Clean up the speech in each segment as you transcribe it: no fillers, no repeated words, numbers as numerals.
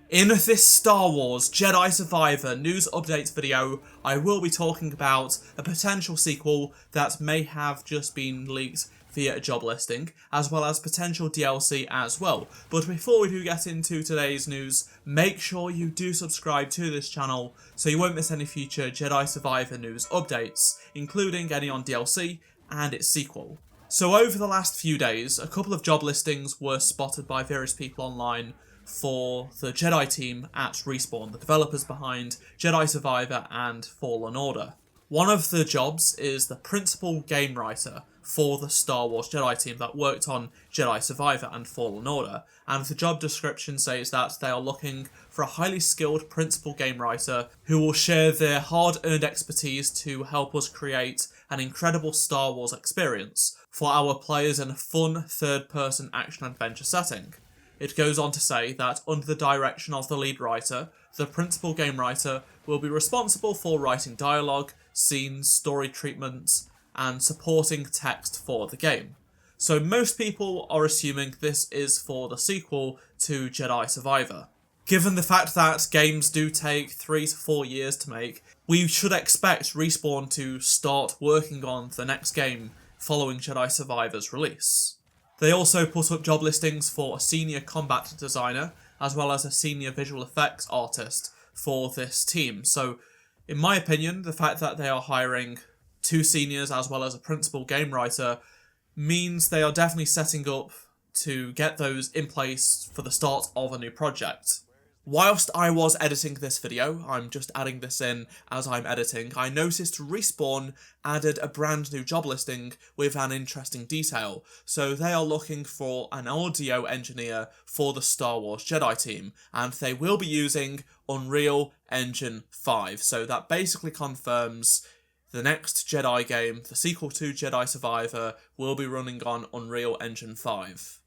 In this Star Wars Jedi Survivor news updates video, I will be talking about a potential sequel that may have just been leaked via a job listing, as well as potential DLC as well. But before we do get into today's news, make sure you do subscribe to this channel so you won't miss any future Jedi Survivor news updates, including any on DLC and its sequel. So over the last few days, a couple of job listings were spotted by various people online for the Jedi team at Respawn, the developers behind Jedi Survivor and Fallen Order. One of the jobs is the principal game writer for the Star Wars Jedi team that worked on Jedi Survivor and Fallen Order, and the job description says that they are looking for a highly skilled principal game writer who will share their hard-earned expertise to help us create an incredible Star Wars experience for our players in a fun third-person action-adventure setting. It goes on to say that under the direction of the lead writer, the principal game writer will be responsible for writing dialogue, scenes, story treatment, and supporting text for the game. So most people are assuming this is for the sequel to Jedi Survivor. Given the fact that games do take 3 to 4 years to make, we should expect Respawn to start working on the next game following Jedi Survivor's release. They also put up job listings for a senior combat designer, as well as a senior visual effects artist for this team. So, in my opinion, the fact that they are hiring 2 seniors as well as a principal game writer means they are definitely setting up to get those in place for the start of a new project. Whilst I was editing this video, I'm just adding this in as I'm editing, I noticed Respawn added a brand new job listing with an interesting detail. So they are looking for an audio engineer for the Star Wars Jedi team, and they will be using Unreal Engine 5. So that basically confirms the next Jedi game, the sequel to Jedi Survivor, will be running on Unreal Engine 5.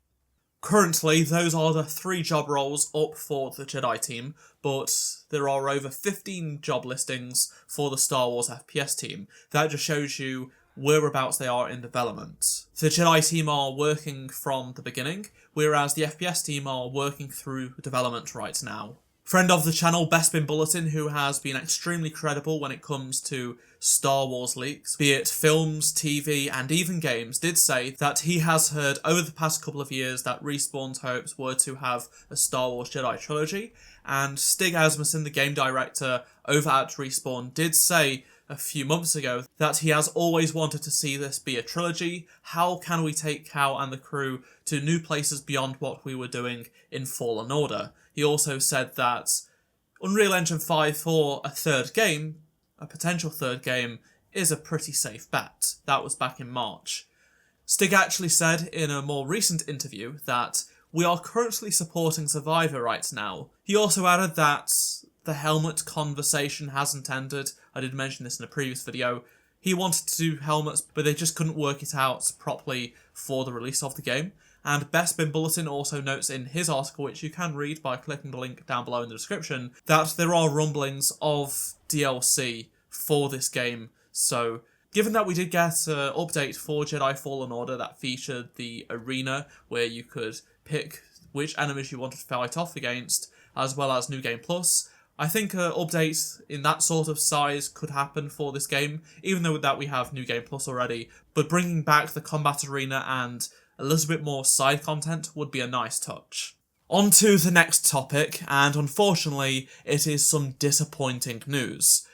Currently, those are the 3 job roles up for the Jedi team, but there are over 15 job listings for the Star Wars FPS team. That just shows you whereabouts they are in development. The Jedi team are working from the beginning, whereas the FPS team are working through development right now. Friend of the channel, Bespin Bulletin, who has been extremely credible when it comes to Star Wars leaks, be it films, TV, and even games, did say that he has heard over the past couple of years that Respawn's hopes were to have a Star Wars Jedi trilogy, and Stig Asmussen, the game director over at Respawn, did say a few months ago that he has always wanted to see this be a trilogy. How can we take Cal and the crew to new places beyond what we were doing in Fallen Order? He also said that Unreal Engine 5 for a third game, a potential third game, is a pretty safe bet. That was back in March. Stig actually said in a more recent interview that we are currently supporting Survivor right now. He also added that the helmet conversation hasn't ended. I did mention this in a previous video. He wanted to do helmets, but they just couldn't work it out properly for the release of the game. And Bespin Bulletin also notes in his article, which you can read by clicking the link down below in the description, that there are rumblings of DLC for this game. So, given that we did get an update for Jedi Fallen Order that featured the arena, where you could pick which enemies you wanted to fight off against, as well as New Game Plus, I think an update in that sort of size could happen for this game, even though with that we have New Game Plus already. But bringing back the combat arena and a little bit more side content would be a nice touch. On to the next topic, and unfortunately it is some disappointing news.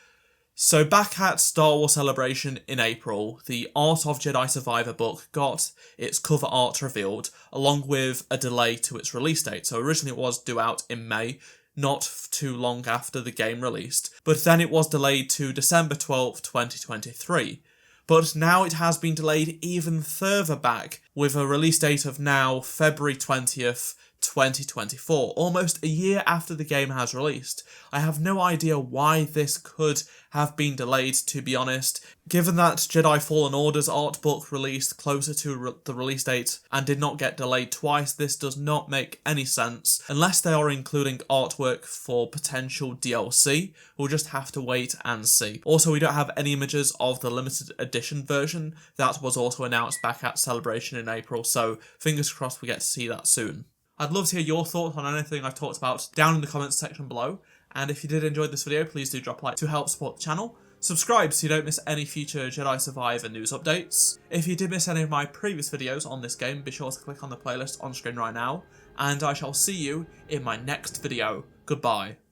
So back at Star Wars Celebration in April, the Art of Jedi Survivor book got its cover art revealed, along with a delay to its release date. So originally it was due out in May, not too long after the game released, but then it was delayed to December 12th, 2023. But now it has been delayed even further back, with a release date of now February 20th, 2024, almost a year after the game has released. I have no idea why this could have been delayed, to be honest. Given that Jedi Fallen Order's art book released closer to the release date and did not get delayed twice, this does not make any sense. Unless they are including artwork for potential DLC, we'll just have to wait and see. Also, we don't have any images of the limited edition version. That was also announced back at Celebration in April, so fingers crossed we get to see that soon. I'd love to hear your thoughts on anything I've talked about down in the comments section below. And if you did enjoy this video, please do drop a like to help support the channel. Subscribe so you don't miss any future Jedi Survivor news updates. If you did miss any of my previous videos on this game, be sure to click on the playlist on screen right now. And I shall see you in my next video. Goodbye.